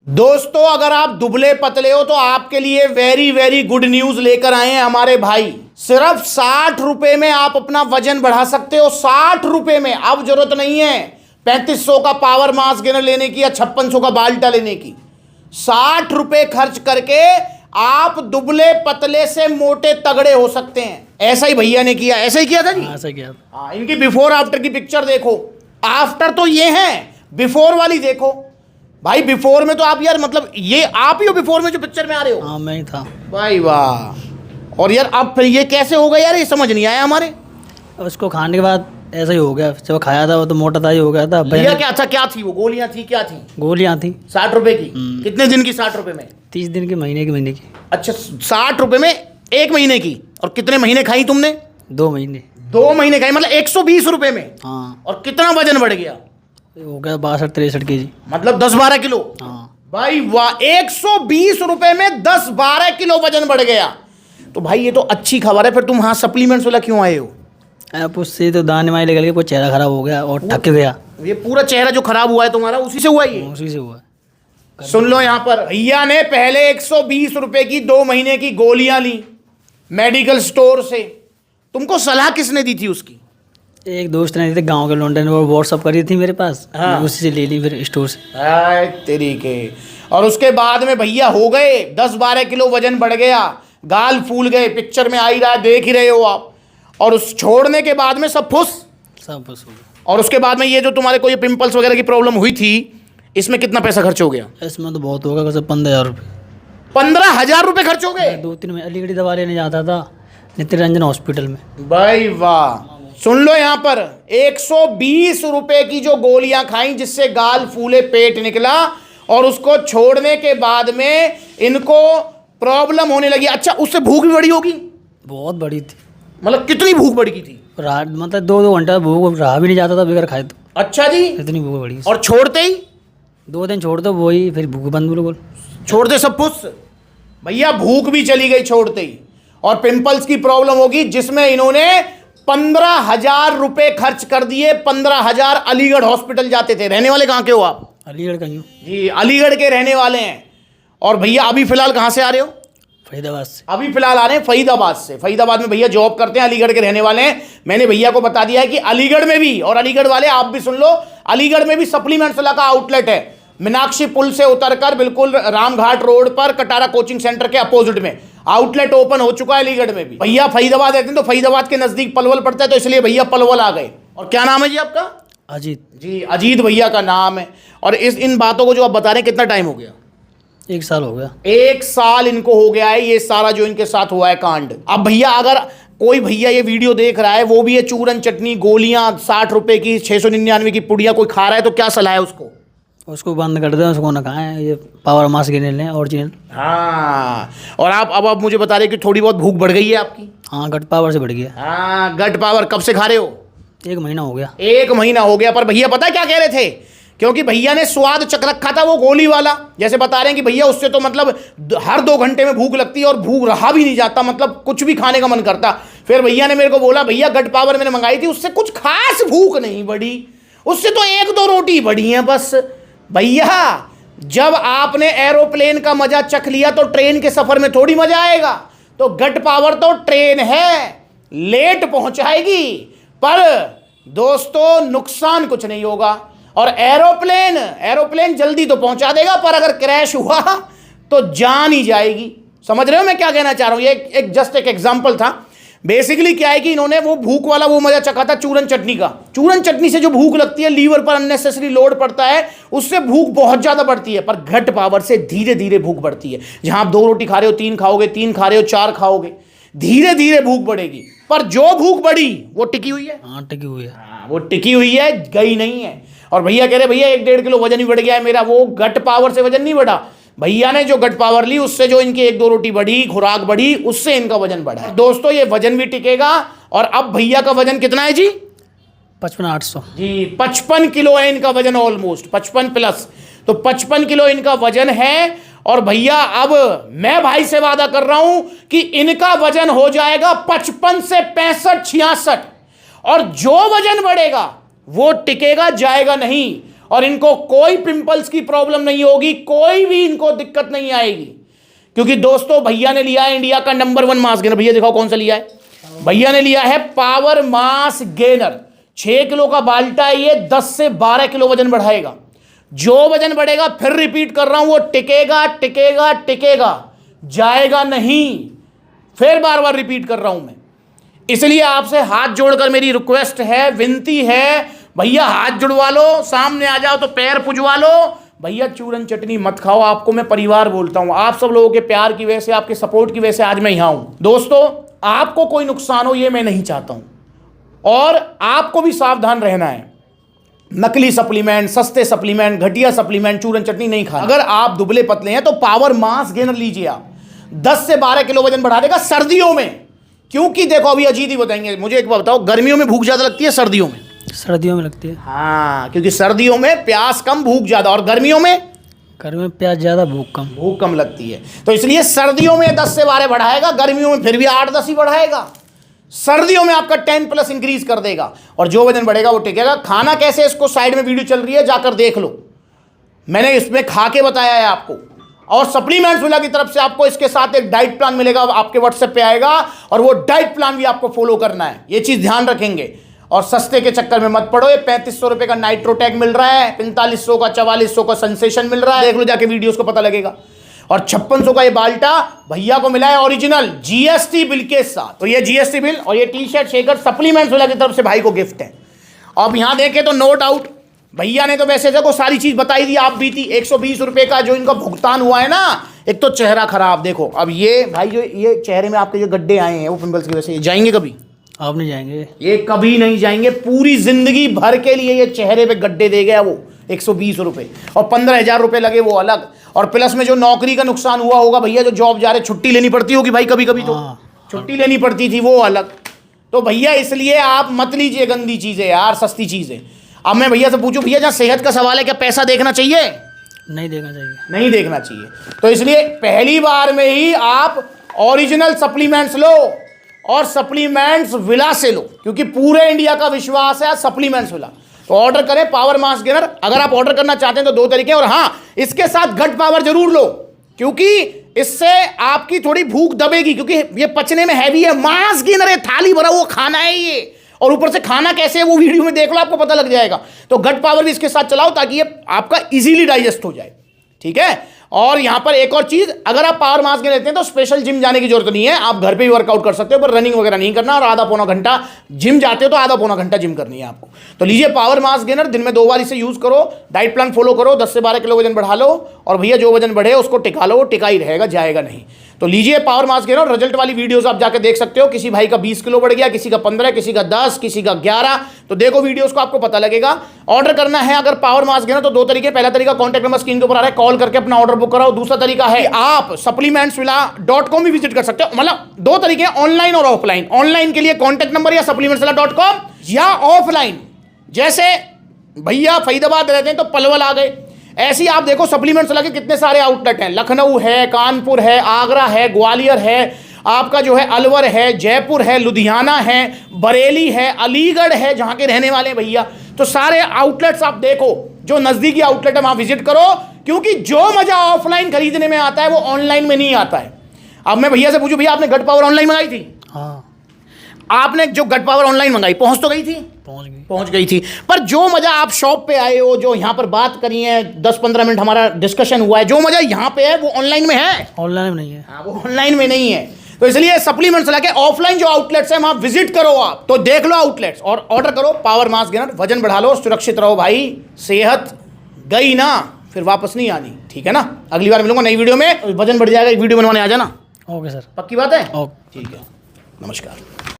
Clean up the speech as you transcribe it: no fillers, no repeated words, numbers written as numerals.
दोस्तों अगर आप दुबले पतले हो तो आपके लिए वेरी वेरी गुड न्यूज लेकर आए हैं हमारे भाई। सिर्फ 60 रुपए में आप अपना वजन बढ़ा सकते हो। 60 रुपए में। अब जरूरत नहीं है 3500 का पावर मास गेनर लेने की या 5600 का बाल्टा लेने की। 60 रुपए खर्च करके आप दुबले पतले से मोटे तगड़े हो सकते हैं। ऐसा ही भैया ने किया। ऐसा ही किया था जी। ऐसा किया। हाँ, इनकी बिफोर आफ्टर की पिक्चर देखो। आफ्टर तो ये है, बिफोर वाली देखो भाई। बिफोर में तो आप यार मतलब ये आप ही हो बिफोर में जो पिक्चर में आ रहे हो। हाँ मैं ही था भाई वाह। और यार अब फिर ये कैसे हो गया यार, ये समझ नहीं आया हमारे। उसको खाने के बाद ऐसा ही हो गया। जब खाया था वो तो मोटा था ही हो गया था। भैया क्या था, क्या थी वो गोलियां थी, क्या थी? गोलियां थी 60 रुपए की। कितने दिन की 60 रुपए में? 30 दिन की, महीने की। अच्छा 60 रुपए में 1 महीने की। और कितने महीने खाई तुमने? 2 महीने। 2 महीने खाई मतलब 120 रुपए में। हाँ। और कितना वजन बढ़ गया? हो गया 62-63 kg। मतलब 10-12 किलो। हाँ भाई वाह, 120 रुपए में 10-12 किलो वजन बढ़ गया। तो भाई ये तो अच्छी खबर है। फिर तुम हाँ सप्लीमेंट्स वाला क्यों आए हो? अब उससे तो दाने वाने निकल के पूरा चेहरा खराब हो गया और थक गया। ये पूरा चेहरा जो खराब हुआ है तुम्हारा उसी से हुआ है ये? उसी से हुआ। सुन लो यहाँ पर, भैया ने पहले 120 रुपए की 2 महीने की गोलियां ली मेडिकल स्टोर से। तुमको सलाह किसने दी थी उसकी? एक दोस्त ने थे गांव के लौंडे ने, वो व्हाट्सअप करी थी मेरे पास। हाँ। उसी से ले ली फिर स्टोर से। हाय तेरी के। और उसके बाद में भैया हो गए 10-12 किलो वजन बढ़ गया, गाल फूल गए, पिक्चर में आ ही रहा है, देख ही रहे हो आप। और उस छोड़ने के बाद में सब फुस। सब बस हो गया। और उसके बाद में ये जो तुम्हारे को ये पिंपल्स वगैरह की प्रॉब्लम हुई थी, इसमें कितना पैसा खर्च हो गया? इसमें तो बहुत होगा, करीब 15,000 रुपये। 15,000 रुपए खर्च हो गए? 2-3 में अलीगढ़ दवा लेने जाता था नितिन रंजन हॉस्पिटल में। भाई वाह। सुन लो यहाँ पर, 120 रुपए की जो गोलियां खाई जिससे गाल फूले, पेट निकला, और उसको छोड़ने के बाद में इनको प्रॉब्लम होने लगी। अच्छा उससे भूख भी बड़ी होगी? बहुत बड़ी थी। मतलब कितनी भूख बढ़ गई थी? रात मतलब 2-2 घंटा भूख रहा भी नहीं जाता था बगैर खाए तो। अच्छा जी। इतनी भूख बड़ी। और छोड़ते ही? 2 दिन छोड़ दो वही फिर भूख बंद बिल्कुल। छोड़ते सब कुछ। भैया भूख भी चली गई छोड़ते ही, और पिंपल्स की प्रॉब्लम होगी जिसमें इन्होंने 15,000 रुपए खर्च कर दिए। 15,000। अलीगढ़ हॉस्पिटल जाते थे। रहने वाले कहाँ के हो आप? अलीगढ़ का यूँ। जी अलीगढ़ के रहने वाले हैं। और भैया अभी फिलहाल कहाँ से आ रहे हो? फरीदाबाद से। अभी फिलहाल आ रहे हैं फरीदाबाद से। फरीदाबाद में भैया जॉब करते हैं, अलीगढ़ के रहने वाले हैं। मैंने भैया को बता दिया है कि अलीगढ़ में भी, और अलीगढ़ वाले आप भी सुन लो, अलीगढ़ में भी सप्लीमेंट्स वाला का आउटलेट है। मीनाक्षी पुल से उतरकर बिल्कुल रामघाट रोड पर कटारा कोचिंग सेंटर के अपोजिट में आउटलेट ओपन हो चुका है अलीगढ़ में भी। भैया फरीदाबाद रहते हैं तो फरीदाबाद के नजदीक पलवल पड़ता है, तो इसलिए भैया पलवल आ गए। और क्या नाम है जी आपका? अजीत जी अजीत भैया का नाम है। और इन बातों को जो आप बता रहे हैं, कितना टाइम हो गया? 1 साल हो गया। 1 साल इनको हो गया है ये सारा जो इनके साथ हुआ है कांड। अब भैया अगर कोई भैया ये वीडियो देख रहा है, वो भी ये चूरन चटनी गोलियां 60 रुपए की, 699 की पुड़िया कोई खा रहा है, तो क्या सलाह है उसको? उसको बंद कर दें, उसको ना खाएं। ये पावर मास गेनर लें ओरिजिनल। हाँ। और आप मुझे बता रहे कि थोड़ी बहुत भूख बढ़ गई है आपकी? हाँ गट पावर से बढ़ गया। हाँ गट पावर। कब से खा रहे हो? 1 महीना हो गया। 1 महीना हो गया। पर भैया पता है क्या कह रहे थे? क्योंकि भैया ने स्वाद चख रखा था वो गोली वाला। जैसे बता रहे हैं कि भैया उससे तो मतलब हर 2 घंटे में भूख लगती है और भूख रहा भी नहीं जाता, मतलब कुछ भी खाने का मन करता। फिर भैया ने मेरे को बोला भैया गट पावर मैंने मंगाई थी, उससे कुछ खास भूख नहीं बढ़ी, उससे तो 1-2 रोटी बढ़ी है बस। भैया जब आपने एरोप्लेन का मजा चख लिया तो ट्रेन के सफर में थोड़ी मजा आएगा। तो गट पावर तो ट्रेन है, लेट पहुंचाएगी पर दोस्तों नुकसान कुछ नहीं होगा। और एरोप्लेन जल्दी तो पहुंचा देगा, पर अगर क्रैश हुआ तो जान ही जाएगी। समझ रहे हो मैं क्या कहना चाह रहा हूं? ये एक जस्ट एक एग्जांपल था। बेसिकली क्या है कि इन्होंने वो भूख वाला वो मजा चखा था चूरन चटनी का। चूरन चटनी से जो भूख लगती है, लीवर पर अननेसेसरी लोड पड़ता है, उससे भूख बहुत ज्यादा बढ़ती है। पर गट पावर से धीरे धीरे भूख बढ़ती है। जहां आप 2 रोटी खा रहे हो 3 खाओगे, 3 खा रहे हो 4 खाओगे, धीरे धीरे भूख बढ़ेगी। पर जो भूख बढ़ी वो टिकी हुई है। हाँ टिकी हुई है। वो टिकी हुई है, गई नहीं है। और भैया कह रहे भैया 1-1.5 किलो वजन ही बढ़ गया है मेरा। वो गट पावर से वजन नहीं बढ़ा, भैया ने जो गट पावर ली उससे जो इनकी 1-2 रोटी बढ़ी, खुराक बढ़ी, उससे इनका वजन बढ़ा है। दोस्तों ये वजन भी टिकेगा। और अब भैया का वजन कितना है जी? 55,800 जी 55 किलो है इनका वजन, ऑलमोस्ट 55 प्लस। तो 55 किलो इनका वजन है। और भैया अब मैं भाई से वादा कर रहा हूं कि इनका वजन हो जाएगा 55 से 65-66। और जो वजन बढ़ेगा वो टिकेगा, जाएगा नहीं। और इनको कोई पिंपल्स की प्रॉब्लम नहीं होगी, कोई भी इनको दिक्कत नहीं आएगी। क्योंकि दोस्तों भैया ने लिया है इंडिया का नंबर 1 मास गेनर। भैया दिखाओ कौन सा लिया है। भैया ने लिया है पावर मास गेनर। 6 किलो का बाल्टा है ये, 10 से 12 किलो वजन बढ़ाएगा। जो वजन बढ़ेगा, फिर रिपीट कर रहा हूं, वो टिकेगा टिकेगा टिकेगा, जाएगा नहीं। फिर बार बार रिपीट कर रहा हूं मैं। इसलिए आपसे हाथ जोड़कर मेरी रिक्वेस्ट है, विनती है, भैया हाथ जुड़वा लो, सामने आ जाओ तो पैर पुजवा लो। भैया चूरन चटनी मत खाओ, आपको मैं परिवार बोलता हूं। आप सब लोगों के प्यार की वजह से, आपके सपोर्ट की वजह से आज मैं यहां हूं। दोस्तों आपको कोई नुकसान हो ये मैं नहीं चाहता हूं, और आपको भी सावधान रहना है। नकली सप्लीमेंट, सस्ते सप्लीमेंट, घटिया सप्लीमेंट, चूरन चटनी नहीं खाना। अगर आप दुबले पतले हैं तो पावर मास गेनर लीजिए आप, 10 से 12 किलो वजन बढ़ा देगा सर्दियों में। क्योंकि देखो अभी अजीत ही बताएंगे, मुझे एक बात बताओ, गर्मियों में भूख ज्यादा लगती है सर्दियों में? सर्दियों में लगती है। हाँ, क्योंकि सर्दियों में प्यास कम भूख ज्यादा, और गर्मियों में प्याज ज़्यादा भूख कम लगती है। तो इसलिए सर्दियों में 10 से 12 बढ़ाएगा, गर्मियों में फिर भी 8-10 ही बढ़ाएगा। सर्दियों में आपका 10+ इंक्रीज कर देगा, और जो वजन बढ़ेगा वो टिकेगा। खाना कैसे, इसको साइड में वीडियो चल रही है, जाकर देख लो, मैंने इसमें खा के बताया है आपको। और सप्लीमेंट्स विला की तरफ से आपको इसके साथ एक डाइट प्लान मिलेगा, आपके व्हाट्सएप पे आएगा, और वो डाइट प्लान भी आपको फॉलो करना है। ये चीज ध्यान रखेंगे, और सस्ते के चक्कर में मत पड़ो। ये 3500 रुपए का नाइट्रोटैक मिल रहा है, 4500 का, 4400 का सेंसेशन मिल रहा है, देख लो जाके वीडियोस को पता लगेगा। और 5600 का ये बाल्टा भैया को मिला है ओरिजिनल जीएसटी बिल के साथ। तो ये जीएसटी बिल और ये टी शर्ट शेकर सप्लीमेंट्स वाला की तरफ से भाई को गिफ्ट है। अब यहां देखें तो नो डाउट भैया ने तो वैसे देखो सारी चीज बताई दी, आप भी थी। 120 रुपए का जो इनका भुगतान हुआ है ना, एक तो चेहरा खराब देखो। अब ये भाई जो ये चेहरे में आपके जो गड्ढे आए हैं वो पिंपल्स की वजह से, जाएंगे कभी? आप नहीं जाएंगे, ये कभी नहीं जाएंगे। पूरी जिंदगी भर के लिए ये चेहरे पे गड्ढे दे गया वो 120 रुपए, और 15,000 रुपए लगे वो अलग। और प्लस में जो नौकरी का नुकसान हुआ होगा, भैया जो जॉब जा रहे छुट्टी लेनी पड़ती होगी भाई, कभी कभी तो छुट्टी लेनी पड़ती थी, वो अलग। तो भैया इसलिए आप मत लीजिए गंदी चीजें यार, सस्ती चीजें। अब मैं भैया से पूछूं, भैया जहाँ सेहत का सवाल है, क्या पैसा देखना चाहिए? नहीं देखना चाहिए, नहीं देखना चाहिए। तो इसलिए पहली बार में ही आप ओरिजिनल सप्लीमेंट्स लो, और सप्लीमेंट्स विला से लो, क्योंकि पूरे इंडिया का विश्वास है सप्लीमेंट्स विला। तो ऑर्डर करें पावर मास गेनर। अगर आप ऑर्डर करना चाहते हैं तो 2 तरीके, और हाँ इसके साथ गट पावर जरूर लो, क्योंकि इससे आपकी थोड़ी भूख दबेगी, क्योंकि ये पचने में हैवी है। मास गेनर है, थाली भरा वो खाना है ये, और ऊपर से खाना कैसे है वो वीडियो में देख लो, आपको पता लग जाएगा। तो गट पावर भी इसके साथ चलाओ ताकि ये आपका इजीली डाइजेस्ट हो जाए, ठीक है। और यहां पर एक और चीज, अगर आप पावर मास गेनर लेते हैं तो स्पेशल जिम जाने की जरूरत नहीं है, आप घर पे ही वर्कआउट कर सकते हो, पर रनिंग वगैरह नहीं करना। और आधा पौना घंटा जिम जाते हो तो आधा पौना घंटा जिम करनी है आपको। तो लीजिए पावर मास गेनर, दिन में 2 बार इसे यूज करो, डाइट प्लान फॉलो करो, 10 से 12 किलो वजन बढ़ा लो, और भैया जो वजन बढ़े उसको टिका लो, वो टिका ही रहेगा, जाएगा नहीं। तो लीजिए पावर मास गेनर। रिजल्ट वाली वीडियोस आप जाकर देख सकते हो, किसी भाई का 20 किलो बढ़ गया, किसी का 15, किसी का 10, किसी का 11। तो देखो वीडियोस को, आपको पता लगेगा। ऑर्डर करना है अगर पावर मास गेनर तो 2 तरीके। पहला तरीका कॉन्टैक्ट नंबर स्क्रीन के ऊपर आ रहा है, कॉल करके अपना ऑर्डर बुक कराओ। दूसरा तरीका है आप supplementsvilla.com भी विजिट कर सकते हो। मतलब 2 तरीके, ऑनलाइन और ऑफलाइन। ऑनलाइन के लिए कॉन्टैक्ट नंबर या supplementsvilla.com, या ऑफलाइन जैसे भैया फरीदाबाद रहते हैं तो पलवल आ गए, ऐसे ही आप देखो सप्लीमेंट्स लगे कितने सारे आउटलेट हैं। लखनऊ है, कानपुर है, आगरा है, ग्वालियर है, आपका जो है अलवर है, जयपुर है, लुधियाना है, बरेली है, अलीगढ़ है, जहां के रहने वाले भैया। तो सारे आउटलेट्स आप देखो, जो नजदीकी आउटलेट है वहां विजिट करो, क्योंकि जो मजा ऑफलाइन खरीदने में आता है वो ऑनलाइन में नहीं आता है। अब मैं भैया से पूछूं, भैया आपने गट पावर ऑनलाइन मंगाई थी? हाँ। आपने जो गट पावर ऑनलाइन मंगाई पहुंच तो गई थी? पहुंच गई थी। पर जो मजा आप शॉप पे आए हो, जो यहाँ पर बात करी है, 10-15 मिनट हमारा डिस्कशन हुआ है, जो मजा यहाँ पे है वो ऑनलाइन में है? ऑनलाइन में नहीं है। हाँ, वो ऑनलाइन में नहीं है। तो इसलिए सप्लीमेंट्स लाके ऑफलाइन जो आउटलेट्स हैं वहां विजिट करो आप, तो देख लो आउटलेट्स और ऑर्डर करो पावर मास गेनर। वजन बढ़ा लो, सुरक्षित रहो भाई। सेहत गई ना फिर वापस नहीं आनी, ठीक है ना। अगली बार मिलूंगा नई वीडियो में, वजन बढ़ जाएगा, एक वीडियो बनवाने आ जाना। ओके सर, पक्की बात है? ओके, ठीक है, नमस्कार।